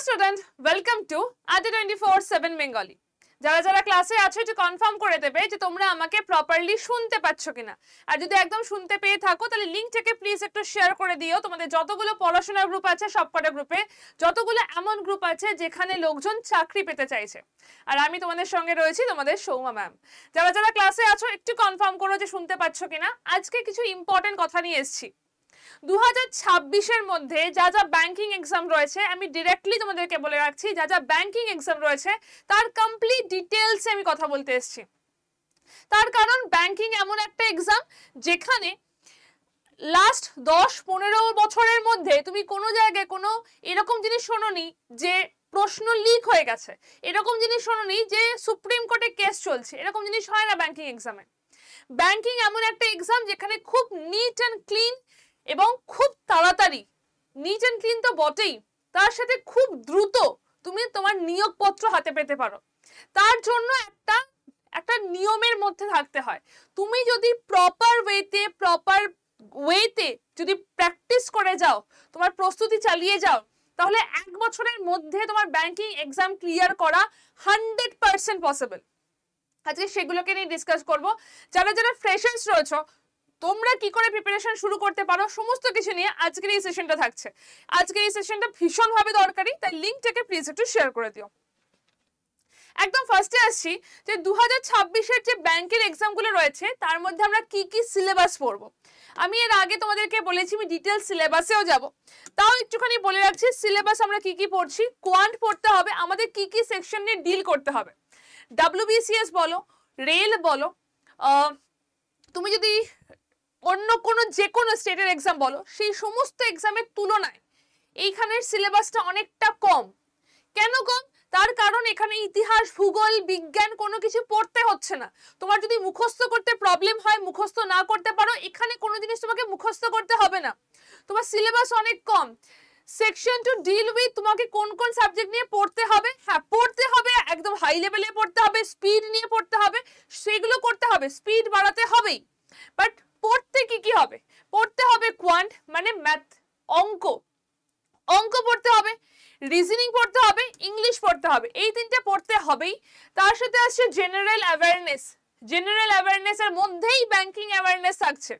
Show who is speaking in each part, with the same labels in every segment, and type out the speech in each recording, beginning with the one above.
Speaker 1: Student, welcome to ADDA 24/7 Bengali. যারা যারা ক্লাসে আছো একটু কনফার্ম করে দেবে যে তোমরা আমাকে প্রপারলি শুনতে পাচ্ছ কিনা। আর যদি একদম শুনতে পেয়ে থাকো তাহলে লিঙ্কটাকে প্লিজ একটু শেয়ার করে দিও। তোমাদের যতগুলো পড়াশোনার গ্রুপ আছে সবকটা গ্রুপে, যতগুলো এমন গ্রুপ আছে যেখানে লোকজন চাকরি পেতে চাইছে। আর আমি তোমাদের সঙ্গে রয়েছি, তোমাদের সৌমা ম্যাম। যারা যারা ক্লাসে আছো একটু কনফার্ম করো যে শুনতে পাচ্ছ কিনা। আজকে কিছু ইম্পর্টেন্ট কথা নিয়ে এসেছি। 2026-এর মধ্যে যা যা ব্যাংকিং এক্সাম রয়েছে, আমি ডিরেক্টলি তোমাদেরকে বলে রাখছি, যা যা ব্যাংকিং এক্সাম রয়েছে তার কমপ্লিট ডিটেলসে আমি কথা বলতে এসেছি। তার কারণ ব্যাংকিং এমন একটা এক্সাম যেখানে লাস্ট 10-15 বছরের মধ্যে তুমি কোনো জায়গায় কোনো এরকম জিনিস শোনোনি যে প্রশ্ন লিক হয়ে গেছে, এরকম জিনিস শোনোনি যে সুপ্রিম কোর্টে কেস চলছে, এরকম জিনিস হয় না ব্যাংকিং এক্সামে। ব্যাংকিং এমন একটা এক্সাম যেখানে খুব নিট অ্যান্ড ক্লিন এবং খুব তাড়াতাড়ি, নিট অ্যান্ড ক্লিন তো বটেই, তার সাথে খুব দ্রুত তুমি তোমার নিয়োগপত্র হাতে পেতে পারো। তার জন্য একটা নিয়মের মধ্যে থাকতে হয়। তুমি যদি প্রপার ওয়েতে যদি প্র্যাকটিস করে যাও, তোমার প্রস্তুতি চালিয়ে যাও, তাহলে 1 বছরের মধ্যে তোমার ব্যাংকিং এক্সাম ক্লিয়ার করা 100% পসিবল। আজকে সেগুলোকে নিয়ে ডিসকাস করব। যারা যারা ফ্রেশার্স রয়েছে তোমরা কি করে প্রিপারেশন শুরু করতে পারো সমস্ত কিছু নিয়ে আজকের এই সেশনটা থাকছে। আজকের এই সেশনটা ভীষণভাবে দরকারি, তাই লিঙ্কটাকে প্লিজ একটু শেয়ার করে দিও। একদম ফার্স্টে আসছি যে 2026-এর যে ব্যাংকের এক্সামগুলো রয়েছে তার মধ্যে আমরা কি কি সিলেবাস পড়বো। আমি এর আগে তোমাদেরকে বলেছি আমি ডিটেল সিলেবাসেও যাব, তাও একটুখানি বলে রাখছি সিলেবাস আমরা কি কি পড়ছি। কোয়ান্ট পড়তে হবে, আমাদের কি কি সেকশন নিয়ে ডিল করতে হবে। WBCS বলো, রেল বলো, তুমি যদি অন্য কোনো যে কোনো স্টেটের এক্সাম বলো, সেই সমস্ত এক্সামের তুলনায় এইখানের সিলেবাসটা অনেকটা কম। কেন কম? তার কারণ এখানে ইতিহাস, ভূগোল, বিজ্ঞান কোনো কিছু পড়তে হচ্ছে না। তোমার যদি মুখস্থ করতে প্রবলেম হয়, মুখস্থ না করতে পারো, এখানে কোনো জিনিস তোমাকে মুখস্থ করতে হবে না। তোমার সিলেবাস অনেক কম। সেকশন টু ডিল উইথ তোমাকে কোন কোন সাবজেক্ট নিয়ে পড়তে হবে, হ্যাঁ পড়তে হবে, একদম হাই লেভেলে পড়তে হবে, স্পিড নিয়ে পড়তে হবে, সেগুলো করতে হবে, স্পিড বাড়াতে হবেই। বাট পড়তে কি কি হবে? পড়তে হবে কোয়ান্ট মানে ম্যাথ, অঙ্ক পড়তে হবে, রিজনিং পড়তে হবে, ইংলিশ পড়তে হবে, এই তিনটে পড়তে হবেই। তার সাথে আসছে জেনারেল অ্যাওয়ারনেস, জেনারেল অ্যাওয়ারনেসের মধ্যেই ব্যাংকিং অ্যাওয়ারনেস থাকছে।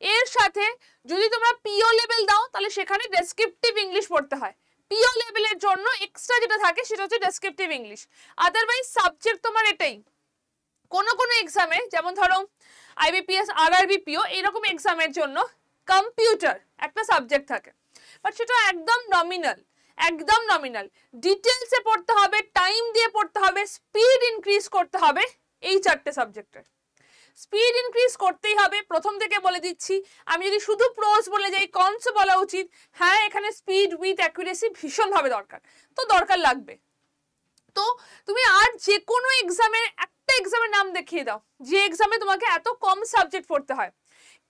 Speaker 1: এর সাথে যদি তোমরা পিও লেভেল দাও তাহলে সেখানে ডেসক্রিপটিভ ইংলিশ পড়তে হয়। পিও লেভেলের জন্য এক্সট্রা যেটা থাকে সেটা হচ্ছে ডেসক্রিপটিভ ইংলিশ। আদারওয়াইজ সাবজেক্ট তোমার এটাই। কোনো কোনো এক্সামে যেমন ধরো IBPS, RRB, PO এরকম এক্সামের জন্য কম্পিউটার একটা সাবজেক্ট থাকে, বাট সেটা একদম নমিনাল। ডিটেলসে পড়তে হবে, টাইম দিয়ে পড়তে হবে, স্পিড ইনক্রিজ করতে হবে। এই 4টে সাবজেক্টের স্পিড ইনক্রিজ করতেই হবে। প্রথম থেকে বলে দিচ্ছি, আমি যদি শুধু প্রোজ বলে যাই কনস বলা উচিত। হ্যাঁ, এখানে স্পিড উইথ অ্যাকুরেসি ভীষণভাবে দরকার, তো দরকার লাগবে। তো তুমি আর যে কোনো এক্সামের একটা এক্সামের নাম দেখিয়ে দাও যে এক্সামে তোমাকে এত কম সাবজেক্ট পড়তে হয়।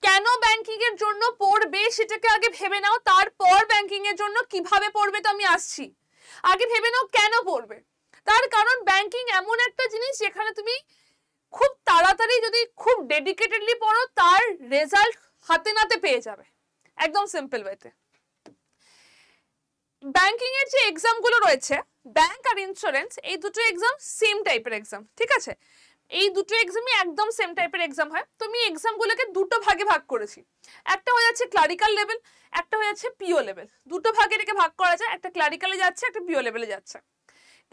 Speaker 1: কেন ব্যাংকিং এর জন্য পড়বে সেটাকে আগে ভেবে নাও, তারপর ব্যাংকিং এর জন্য কিভাবে পড়বে তো আমি আসছি। আগে ভেবে নাও কেন পড়বে। তার কারণ ব্যাংকিং এমন একটা জিনিস যেখানে তুমি খুব তাড়াতাড়ি যদি খুব ডেডিকেটেডলি পড়ো তার রেজাল্ট হাতে নাতে পেয়ে যাবে, একদম সিম্পল ওয়েতে। ব্যাংকিং এর যে এক্সাম গুলো রয়েছে, ব্যাংক আর ইন্স্যুরেন্স, এই দুটো এক্সাম সেম টাইপের এক্সাম, ঠিক আছে? এই দুটো এক্সামই একদম সেম টাইপের এক্সাম হয়। তো আমি এক্সামগুলোকে দুটো ভাগে ভাগ করেছি। একটা হয়ে যাচ্ছে ক্লারিক্যাল লেভেল, একটা হয়ে যাচ্ছে পিও লেভেল। দুটো ভাগে এটাকে ভাগ করা যায়, একটা ক্লারিক্যালে যাচ্ছে, একটা পিও লেভেলে যাচ্ছে।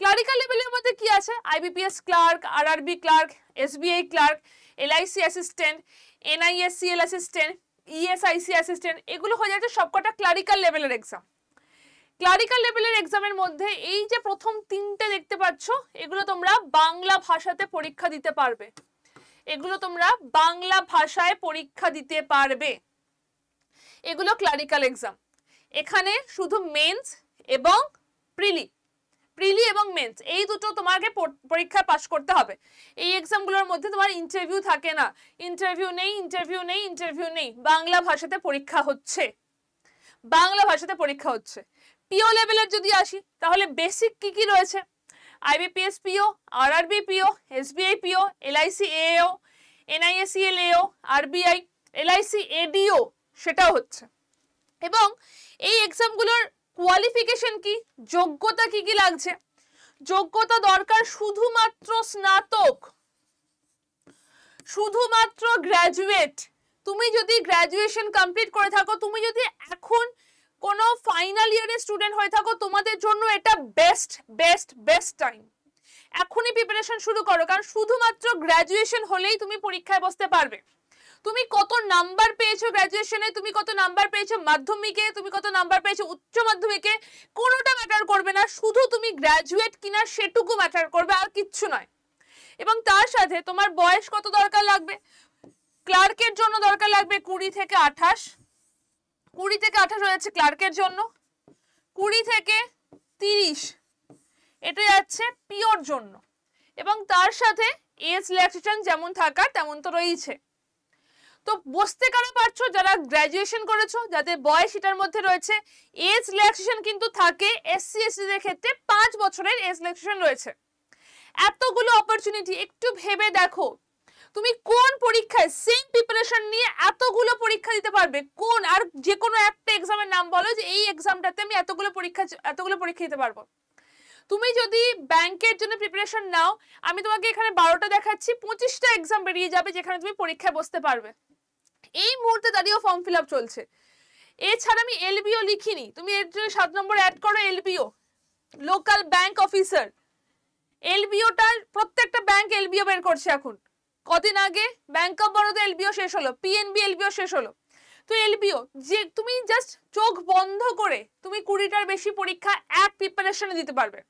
Speaker 1: ক্লারিক্যাল লেভেলের মধ্যে কি আছে? IBPS clerk, RRB clerk, SBI clerk, LIC assistant, NISCL assistant, ESIC assistant, এগুলো হয়ে যাচ্ছে সবকটা ক্লারিক্যাল লেভেলের এক্সাম। ক্লারিক্যাল লেভেলের এক্সামের মধ্যে এই যে প্রথম 3টে দেখতে পাচ্ছ, এগুলো তোমরা বাংলা ভাষাতে পরীক্ষা দিতে পারবে। এগুলো তোমরা বাংলা ভাষায় পরীক্ষা দিতে পারবে। এগুলো ক্লারিক্যাল এক্সাম। এখানে শুধু মেন্স এবং প্রিলি এবং মেন্স এই দুটো তোমাকে পরীক্ষা পাস করতে হবে। এই এক্সামগুলোর মধ্যে তোমার ইন্টারভিউ থাকে না, ইন্টারভিউ নেই। বাংলা ভাষাতে পরীক্ষা হচ্ছে। পিও লেভেলের যদি আসি তাহলে বেসিক কি কি রয়েছে? IBPS PO, RRB PO, SBI PO, LIC AO, NISCL AO, RBI, LIC ADO সেটাও হচ্ছে। এবং এই এক্সামগুলোর কোয়ালিফিকেশন কি, যোগ্যতা কি কি লাগছে? যোগ্যতা দরকার শুধুমাত্র স্নাতক, শুধুমাত্র গ্র্যাজুয়েট। তুমি যদি গ্র্যাজুয়েশন কমপ্লিট করে থাকো, তুমি যদি এখন কোনো ফাইনাল ইয়ারের স্টুডেন্ট হয়ে থাকো, তোমাদের জন্য এটা বেস্ট বেস্ট বেস্ট টাইম। এখনই প্রিপারেশন শুরু করো, কারণ শুধুমাত্র গ্র্যাজুয়েশন হলেই তুমি পরীক্ষায় বসতে পারবে। তুমি কত নাম্বার পেয়েছো গ্র্যাজুয়েশনে, তুমি কত নাম্বার পেয়েছো মাধ্যমিকে, তুমি কত নাম্বার পেয়েছো উচ্চ মাধ্যমিকে, কোনোটা ম্যাটার করবে না, শুধু তুমি গ্র্যাজুয়েট কিনা সেটুকু ম্যাটার করবে, আর কিচ্ছু নয়। এবং তার সাথে তোমার বয়স কত দরকার লাগবে? ক্লার্কের জন্য দরকার লাগবে 20 থেকে 28, 20 থেকে 28 হয়েছে ক্লার্কের জন্য, 20 থেকে 30 এটা যাচ্ছে পিওর জন্য। এবং তার সাথে এজ রিল্যাক্সেশন যেমন থাকার তেমন তো রয়েছে। তো বসতে কারা পারছো? যারা গ্র্যাজুয়েশন করেছো, যাদের বয়স এটার মধ্যে রয়েছে। এজ রিল্যাক্সেশন কিন্তু থাকে এসসি এসটি দের ক্ষেত্রে 5 বছরের এজ রিল্যাক্সেশন রয়েছে। এতগুলো অপরচুনিটি, একটু ভেবে দেখো তুমি কোন পরীক্ষায় সেম প্রিপারেশন নিয়ে এতগুলো পরীক্ষা দিতে পারবে। কোন, আর যে কোনো একটা এক্সামের নাম বলো যে এই এক্সামটাতে আমি এতগুলো পরীক্ষা দিতে পারবো। তুমি যদি ব্যাংকের জন্য প্রিপারেশন নাও, আমি তোমাকে এখানে 12টা দেখাচ্ছি, 25টা এক্সাম বেরিয়ে যাবে যেখানে তুমি পরীক্ষায় বসতে পারবে। এই মুহূর্তে দাঁড়িয়েও ফর্ম ফিল আপ চলছে। এছাড়া আমি এলবিও লিখিনি, তুমি এর জন্য 7 নম্বর অ্যাড করো এলবিও, লোকাল ব্যাংক অফিসার। এলবিওটার প্রত্যেকটা ব্যাংক এলবিও বের করছে এখন। কদিন আগে ব্যাংক অফ বরোদা এলবিও শেষ হলো, পিএনবি এলবিও শেষ হলো। তো এলবিও যে তুমি জাস্ট চোখ বন্ধ করে তুমি 20টার বেশি পরীক্ষা এক প্রিপারেশনে দিতে পারবে।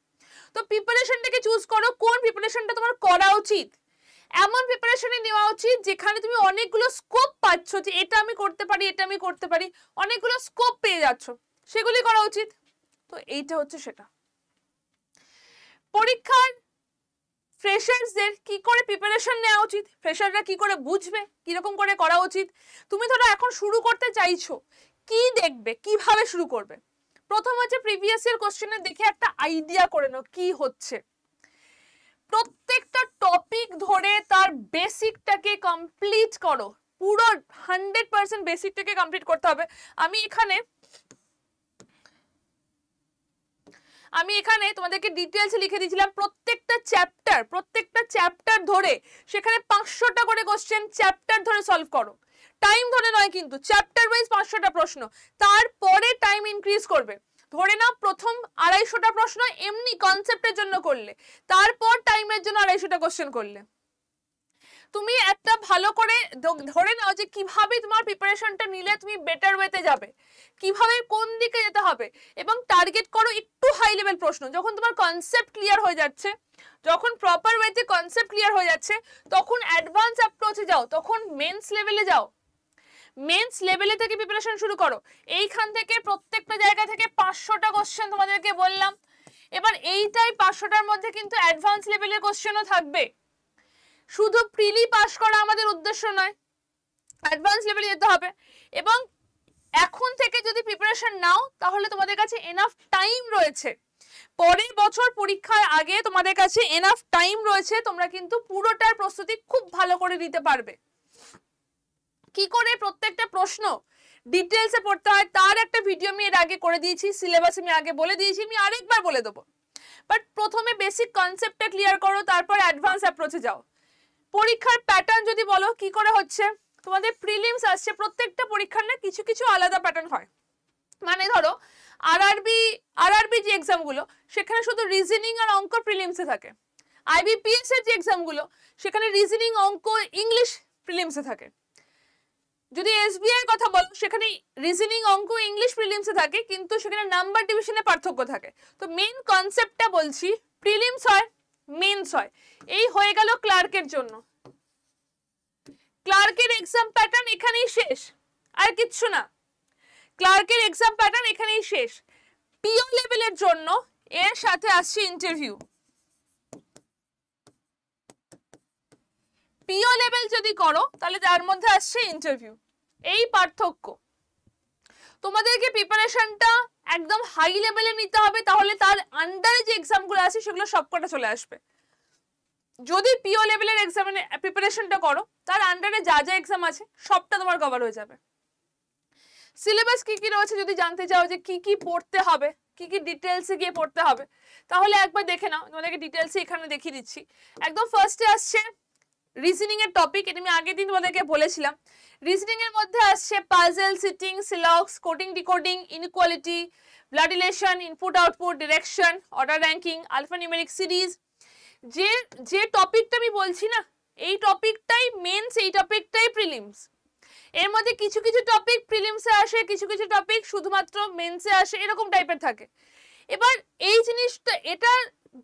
Speaker 1: তো প্রিপারেশনটাকে চুজ করো, কোন প্রিপারেশনটা তোমার করা উচিত। এমন প্রিপারেশনে নেওয়া উচিত যেখানে তুমি অনেকগুলো স্কোপ পাচ্ছ, যে এটা আমি করতে পারি, এটা আমি করতে পারি, অনেকগুলো স্কোপ পেয়ে যাচ্ছ, সেগুলি করা উচিত। তো এইটা হচ্ছে সেটা। পরীক্ষার ফ্রেশার্সদের কি করে প্রিপারেশন নেওয়া উচিত, ফ্রেশাররা কি করে বুঝবে, কিরকম করে করা উচিত। তুমি ধরো এখন শুরু করতে চাইছো, কি দেখবে, কিভাবে শুরু করবে। প্রথম হচ্ছে প্রিভিয়াস ইয়ার কোশ্চেনে দেখে একটা আইডিয়া করে নাও কি হচ্ছে। প্রত্যেকটা টপিক ধরে তার বেসিকটাকে কমপ্লিট করো, পুরো 100% বেসিকটাকে কমপ্লিট করতে হবে। আমি এখানে তোমাদেরকে ডিটেইলসে লিখে দিয়েছিলাম প্রত্যেকটা চ্যাপ্টার ধরে, সেখানে 500টা করে কোশ্চেন চ্যাপ্টার ধরে সলভ করো। টাইম ধরে নয় কিন্তু, চ্যাপ্টার ওয়াইজ 500টা প্রশ্ন, তারপরে টাইম ইনক্রিজ করবে। ধরে নাও প্রথম 250টা প্রশ্ন এমনি কনসেপ্টের জন্য করলে, তারপর টাইমের জন্য 250টা কোশ্চেন করলে। তুমি একটা ভালো করে ধরে নাও যে কিভাবে তোমার প্রিপারেশনটা নিলে তুমি বেটার ওয়েতে যাবে, কিভাবে কোন দিকে যেতে হবে, এবং টার্গেট করো একটু হাই লেভেল প্রশ্ন। যখন তোমার কনসেপ্ট ক্লিয়ার হয়ে যাচ্ছে, যখন প্রপার ওয়েতে কনসেপ্ট ক্লিয়ার হয়ে যাচ্ছে, তখন অ্যাডভান্স অ্যাপ্রোচে যাও, তখন মেন্স লেভেলে যাও। মেন্স লেভেলে থেকে প্রিপারেশন শুরু করো। এইখান থেকে প্রত্যেকটা জায়গা থেকে 500টা কোশ্চেন তোমাদেরকে বললাম। এবার এইটাই 500টার মধ্যে কিন্তু অ্যাডভান্স লেভেলের কোশ্চেনও থাকবে। শুধু প্রিলি পাস করা আমাদের উদ্দেশ্য নয়, অ্যাডভান্স লেভেলে যেতে হবে। এবং এখন থেকে যদি প্রিপারেশন নাও, তাহলে তোমাদের কাছে এনাফ টাইম রয়েছে, পরের বছর পরীক্ষার আগে তোমাদের কাছে এনাফ টাইম রয়েছে, তোমরা কিন্তু পুরোটার প্রস্তুতি খুব ভালো করে নিতে পারবে। কি করে প্রত্যেকটা প্রশ্ন ডিটেইলসে পড়তে হয় তার একটা ভিডিও আমি এর আগে করে দিয়েছি, সিলেবাস আমি আগে বলে দিয়েছি, আমি আরেকবার বলে দেবো। বাট প্রথমে বেসিক কনসেপ্টটা ক্লিয়ার করো, তারপর অ্যাডভান্স অ্যাপ্রোচে যাও। পরীক্ষার প্যাটার্ন যদি বলো কি করে হচ্ছে, তোমাদের প্রিলিমস আসছে, প্রত্যেকটা পরীক্ষার না কিছু কিছু আলাদা প্যাটার্ন হয়। মানে ধরো আরআরবি যে এক্সামগুলো, সেখানে শুধু রিজনিং আর অঙ্ক প্রিলিমসে থাকে। আইবিপিএস এর যে এক্সামগুলো, সেখানে রিজনিং, অঙ্ক, ইংলিশ প্রিলিমসে থাকে। যদি এসবিআই এর কথা বলো, সেখানে রিজনিং, অঙ্ক, ইংলিশ প্রিলিমসে থাকে, কিন্তু সেখানে নাম্বার ডিভিশনে পার্থক্য থাকে। তো মেইন কনসেপ্টটা বলছি, প্রিলিমস হয়, মেইনস হয়। এই হয়ে গেল ক্লার্কের জন্য। ক্লার্কের এক্সাম প্যাটার্ন এখানেই শেষ, আর কিচ্ছু না। ক্লার্কের এক্সাম প্যাটার্ন এখানেই শেষ। পিও লেভেলের জন্য এর সাথে আসছে ইন্টারভিউ। পিও লেভেল যদি করো তাহলে তার মধ্যে আসছে ইন্টারভিউ। এই পার্থক্য। তোমাদেরকে প্রিপারেশনটা একদম হাই লেভেলে নিতে হবে, তাহলে তার আন্ডারে যে এক্সামগুলো আছে সেগুলো সবকটা চলে আসবে। যদি পিও লেভেলের এক্সামের প্রিপারেশনটা করো, তার আন্ডারে যা যা এক্সাম আছে সবটা তোমার কভার হয়ে যাবে। সিলেবাস কি কি রয়েছে যদি জানতে চাও যে কি কি পড়তে হবে, কি কি ডিটেলসে গিয়ে পড়তে হবে, তাহলে একবার দেখে নাও। তোমাদেরকে ডিটেলসে এখানে দেখিয়ে দিচ্ছি। একদম ফার্স্টে আসছে রিজনিং এর টপিক। এটা আমি আগের দিন তোমাদেরকে বলেছিলাম। রিজনিং এর মধ্যে আসছে পাজল, সিটিং, সিলক্স, coding decoding, inequality, blood relation, input output, direction, order ranking, alphanumeric series. যে টপিকটা আমি বলছি না, এই টপিকটাই মেন্স, এই টপিকটাই প্রিলিমস। এর মধ্যে কিছু কিছু টপিক প্রিলিমসে আসে, কিছু কিছু টপিক শুধুমাত্র মেন্সে আসে, এরকম টাইপের থাকে। এবার এই জিনিসটা, এটা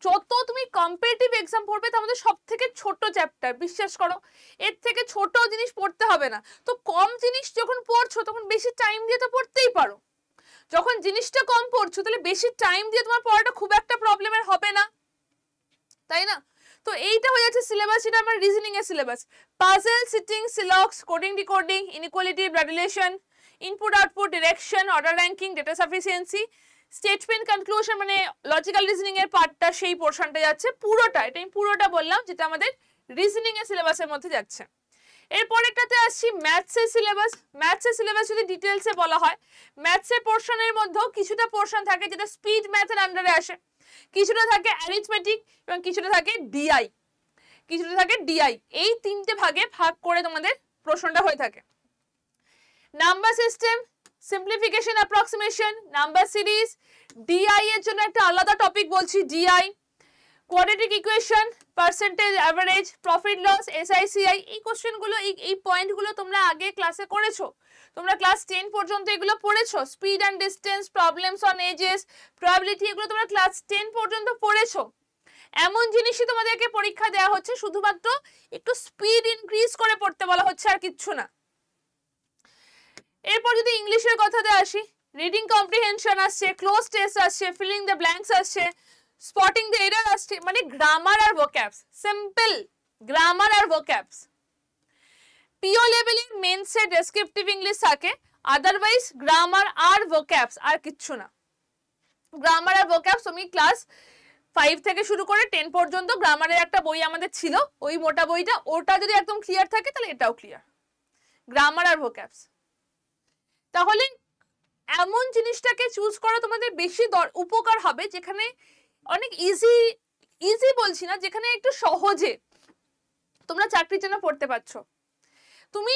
Speaker 1: যত তুমি কম্পিটিটিভ এক্সাম পড়বে তার মধ্যে সব থেকে ছোট চ্যাপ্টার, বিশ্বাস করো এর থেকে ছোট জিনিস পড়তে হবে না। তো কম জিনিস যখন পড়ছো তখন বেশি টাইম দিয়ে তো পড়তেই পারো। যখন জিনিসটা কম পড়ছো তাহলে বেশি টাইম দিয়ে তোমার পড়াটা খুব একটা প্রবলেমের হবে না, তাই না? তো এইটা হয়ে যাচ্ছে সিলেবাস, এটা আমার রিজনিং এর সিলেবাস। পাজল, সিটিং, সিলক্স, coding decoding, inequality, blood relation, input output, direction, order ranking, data sufficiency, statement conclusion মানে লজিক্যাল রিজনিং এর পার্টটা, সেই পোরশনটা যাচ্ছে পুরোটা। এটা আমি পুরোটা বললাম যেটা আমাদের রিজনিং এর সিলেবাসের মধ্যে যাচ্ছে। এরপরেরটাতে আসছি ম্যাথসের সিলেবাস। ম্যাথসের সিলেবাস যদি ডিটেলসে বলা হয়, ম্যাথসের পোরশনের মধ্যেও কিছুটা পোরশন থাকে যেটা স্পিড ম্যাথের আন্ডারে আসে, কিছুটা থাকে অ্যারিথমেটিক এবং কিছুটা থাকে ডিআই, কিছুটা থাকে ডিআই। এই তিনটে ভাগে ভাগ করে তোমাদের প্রশ্নটা হয়ে থাকে। Number system, simplification, approximation, number series, DI এর জন্য একটা আলাদা টপিক বলছি, DI, quadratic equation, percentage, average, profit loss, SI CI. এই কোশ্চেনগুলো, এই পয়েন্টগুলো তোমরা আগে ক্লাসে করেছো, তোমরা ক্লাস 10 পর্যন্ত এগুলো পড়েছো। Speed and distance, problems on ages, probability, এগুলো তোমরা ক্লাস 10 পর্যন্ত পড়েছো। এমন জিনিসই তোমাদেরকে পরীক্ষা দেওয়া হচ্ছে, শুধুমাত্র একটু স্পিড ইনক্রিজ করে পড়তে বলা হচ্ছে, আর কিচ্ছু না। এরপর যদি ইংলিশের কথাতে আসি, রিডিং কম্প্রিহেনশন আসছে, ক্লোজ টেস্ট আসছে, ফিলিং দ্য ব্ল্যাঙ্কস আসছে, স্পটিং দ্য এরর আসছে, মানে গ্রামার আর ভোক্যাবস, সিম্পল গ্রামার আর ভোক্যাবস। পিও লেভেলের মেন্সে ডেসক্রিপটিভ ইংলিশ থাকে, আদারওয়াইজ গ্রামার আর ভোক্যাবস, আর কিচ্ছু না। গ্রামার আর ভোক্যাবস তুমি ক্লাস 5 থেকে শুরু করে 10 পর্যন্ত গ্রামারের একটা বই আমাদের ছিল, ওই মোটা বইটা, ওটা যদি একদম ক্লিয়ার থাকে তাহলে এটাও ক্লিয়ার, গ্রামার আর ভোক্যাবস। তাহলে এমন জিনিসটাকে চুজ করা তোমাদের বেশি উপকার হবে যেখানে অনেক ইজি বলছি না, যেখানে একটু সহজে তোমরা চাকরির জন্য পড়তে পারছো, তুমি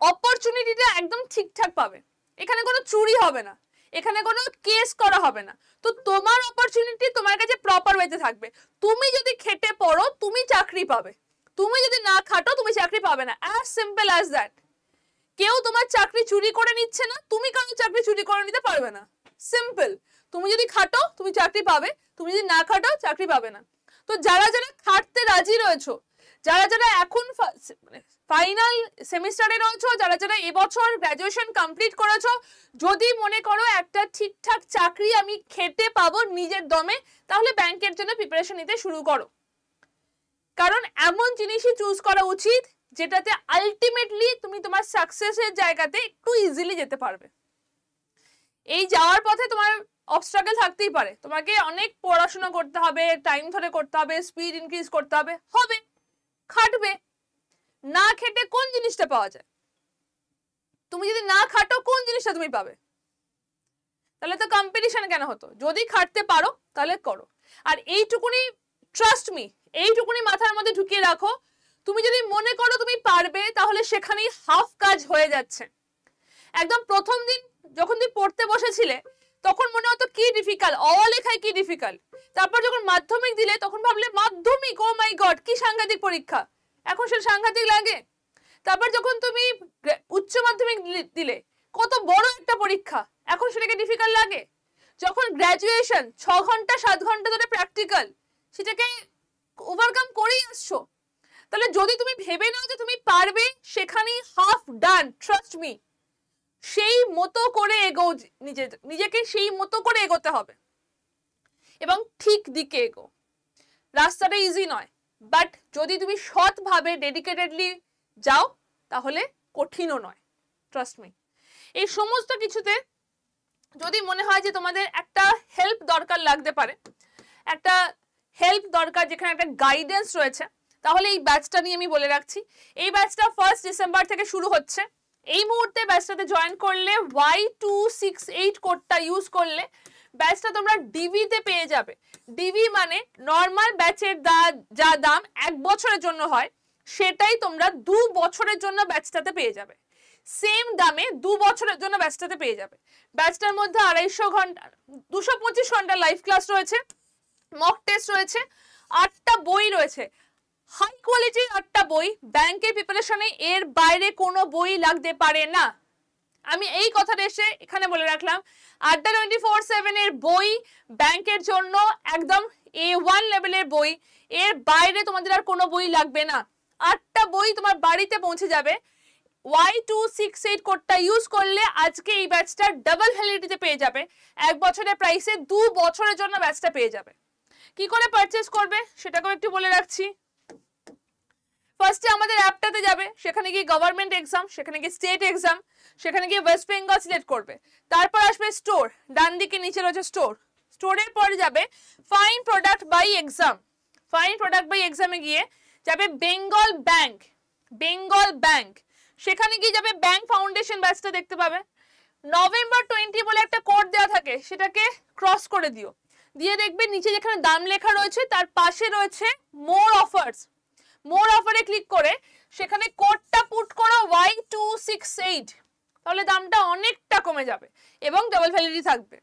Speaker 1: অপরচুনিটিটা একদম ঠিকঠাক পাবে। এখানে কোনো চুরি হবে না, এখানে কোনো কেস করা হবে না। তো তোমার অপরচুনিটি তোমার কাছে প্রপার ওয়েতে থাকবে। তুমি যদি খেটে পড়ো তুমি চাকরি পাবে, তুমি যদি না খাটো তুমি চাকরি পাবে না, অ্যাজ সিম্পল অ্যাজ দ্যাট। কেউ তোমার চাকরি চুরি করে নিচ্ছে না, তুমি কারো চাকরি চুরি করে নিতে পারবে না, সিম্পল। তুমি যদি খাটো তুমি চাকরি পাবে, তুমি যদি না খাটো চাকরি পাবে না। তো যারা যারা খাটতে রাজি রয়েছো, যারা যারা এখন ফাইনাল সেমিস্টারে রয়েছো, যারা যারা এবছর গ্র্যাজুয়েশন কমপ্লিট করেছো, যদি মনে করো একটা ঠিকঠাক চাকরি আমি খেটে পাবো নিজের দমে, তাহলে ব্যাংকের জন্য প্রিপারেশন নিতে শুরু করো। কারণ এমন জিনিসই চুজ করা উচিত যেটাতে আলটিমেটলি তুমি তোমার সাকসেসের জায়গাতে একটু ইজিলি যেতে পারবে। এই যাওয়ার পথে তোমার অবস্ট্রাগল থাকতেই পারে, তোমাকে অনেক পড়াশোনা করতে হবে, টাইম ধরে করতে হবে, স্পিড ইনক্রিজ করতে হবে, খাটবে। না খেটে কোন জিনিসটা পাওয়া যায়? তুমি যদি না খাটো কোন জিনিসটা তুমি পাবে? তাহলে তো কম্পিটিশন কেন হতো? যদি খাটতে পারো তাহলে করো। আর এইটুকুনি ট্রাস্ট মি, এইটুকুনি মাথার মধ্যে ঢুকিয়ে রাখো, তুমি যদি মনে করো তুমি পারবে তাহলে সেখানেই হাফ কাজ হয়ে যাচ্ছে। একদম প্রথম দিন যখন তুমি পড়তে বসেছিলে তখন মনে হতো কি ডিফিকাল্ট, অলেখায় কি ডিফিকাল্ট। তারপর যখন মাধ্যমিক দিলে তখন ভাবলে মাধ্যমিক, ও মাই গড কি সাংঘাতিক পরীক্ষা, এখন সেটা সাংঘাতিক লাগে। তারপর যখন তুমি উচ্চ মাধ্যমিক দিলে কত বড় একটা পরীক্ষা, এখন সেটাকে ডিফিকাল্ট লাগে। যখন গ্র্যাজুয়েশন 6 ঘন্টা 7 ঘন্টা ধরে প্র্যাকটিক্যাল, সেটাকে ওভারকাম করেই আসছো। তাহলে যদি তুমি ভেবে নাও যে তুমি পারবে, সেখানেই হাফ ডান, ট্রাস্ট মি। সেই মতো করে এগো, নিজেকে সেই মতো করে এগোতে হবে এবং ঠিক দিকে এগো। রাস্তাটা ইজি নয়, বাট যদি তুমি সৎভাবে ডেডিকেটেডলি যাও তাহলে কঠিনও নয়, ট্রাস্ট মি। এই সমস্ত কিছুতে যদি মনে হয় যে তোমাদের একটা হেল্প দরকার লাগতে পারে, একটা হেল্প দরকার যেখানে একটা গাইডেন্স রয়েছে, তাহলে এই ব্যাচটা নিয়ে আমি বলে রাখছি। এই ব্যাচটা 1 ডিসেম্বর থেকে শুরু হচ্ছে। এই মুহূর্তে ব্যাচটাতে জয়েন করলে Y268 কোডটা ইউজ করলে ব্যাচটা তোমরা ডিভিতে পেয়ে যাবে। ডিভি মানে নর্মাল ব্যাচের যা দাম 1 বছরের জন্য হয় সেটাই তোমরা 2 বছরের জন্য ব্যাচটাতে পেয়ে যাবে। সেম দামে 2 বছরের জন্য ব্যাচটাতে পেয়ে যাবে। ব্যাচটার মধ্যে 250 ঘন্টা 225 ঘন্টা লাইভ ক্লাস রয়েছে, মক টেস্ট রয়েছে, 8টা বই রয়েছে, হাই কোয়ালিটির 8টা বই। ব্যাংকের প্রিপারেশনে এর বাইরে কোনো বই লাগতে পারে না। আমি এই কথাটা এসে এখানে বলে রাখলাম, আড্ডা 24/7 এর বই ব্যাংকের জন্য একদম A1 লেভেলের বই, এর বাইরে তোমাদের আর কোনো বই লাগবে না। 8টা বই তোমার বাড়িতে পৌঁছে যাবে। Y268 কোডটা ইউজ করলে আজকে এই ব্যাচটা ডাবল ভ্যালিডিটিতে পেয়ে যাবে। 1 বছরের প্রাইসে 2 বছরের জন্য ব্যাচটা পেয়ে যাবে। কি করে পারচেজ করবে সেটাকেও একটু বলে রাখছি। ফার্স্টে আমাদের অ্যাপটাতে যাবে, সেখানে গিয়ে গভর্নমেন্ট এক্সাম, সেখানে গিয়ে স্টেট এক্সাম, সেখানে গিয়ে ওয়েস্ট বেঙ্গল সিলেক্ট করবে। তারপর আসবে স্টোর, ডান দিকে নিচে রয়েছে স্টোর। স্টোরের পরে যাবে find product by exam. Find product by এক্সামে গিয়ে যাবে বেঙ্গল ব্যাংক। বেঙ্গল ব্যাংক, সেখানে গিয়ে যাবে ব্যাংক ফাউন্ডেশন ব্যাচটা দেখতে পাবে। নভেম্বর 20 বলে একটা কোড দেওয়া থাকে, সেটাকে ক্রস করে দিও। দিয়ে দেখবে নিচে যেখানে দাম লেখা রয়েছে তার পাশে রয়েছে মোর অফার্স। মোর অফারে ক্লিক করে সেখানে কোডটা পুট করো Y268, তাহলে দামটা অনেকটা কমে যাবে এবং ডাবল ভ্যালিডিটি থাকবে।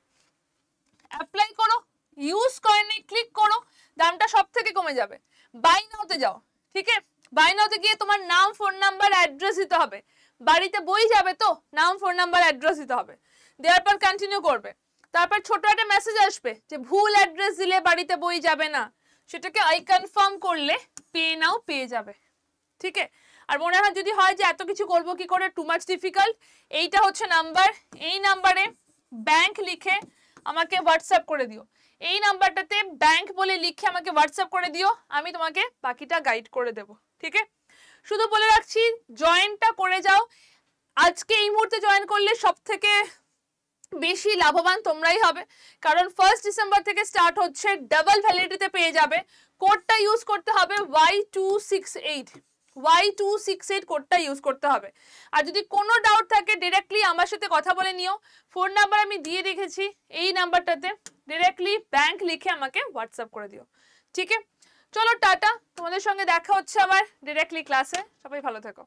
Speaker 1: অ্যাপ্লাই করো, ইউজ করে নি ক্লিক করো, দামটা সব থেকে কমে যাবে। বাই নাওতে যাও, ঠিক আছে? বাই নাওতে গিয়ে তোমার নাম, ফোন নাম্বার, অ্যাড্রেস দিতে হবে। বাড়িতে বই যাবে তো নাম, ফোন নাম্বার, অ্যাড্রেস দিতে হবে। দেওয়ার পর কন্টিনিউ করবে। তারপর ছোট একটা মেসেজ আসবে যে ভুল অ্যাড্রেস দিলে বাড়িতে বই যাবে না, সেটাকে আই কনফার্ম করলে পেয়ে নাও, পেয়ে যাবে। ঠিক আছে? আর মনে হয় যদি হয় যে এত কিছু করবো কি করে, টু মাচ ডিফিকাল্ট, এইটা হচ্ছে নাম্বার, এই নাম্বারে ব্যাংক লিখে আমাকে হোয়াটসঅ্যাপ করে দিও। এই নাম্বারটাতে ব্যাংক বলে লিখে আমাকে হোয়াটসঅ্যাপ করে দিও, আমি তোমাকে বাকিটা গাইড করে দেব। ঠিক আছে? শুধু বলে রাখছি জয়েনটা করে যাও। আজকে এই মুহূর্তে জয়েন করলে সব থেকে বেশি লাভবান তোমরাই হবে, কারণ 1 ডিসেম্বর থেকে স্টার্ট হচ্ছে, ডাবল ভ্যালিডিটিতে পেয়ে যাবে। কোডটা ইউজ করতে হবে Y268, Y268 কোডটা ইউজ করতে হবে। আর যদি কোনো ডাউট থাকে ডিরেক্টলি আমার সাথে কথা বলে নিও। ফোন নাম্বার আমি দিয়ে রেখেছি, এই নাম্বারটাতে ডিরেক্টলি ব্যাংক লিখে আমাকে হোয়াটসঅ্যাপ করে দিও। ঠিক আছে? চলো টাটা, তোমাদের সঙ্গে দেখা হচ্ছে আবার ডিরেক্টলি ক্লাসে। সবাই ভালো থেকো।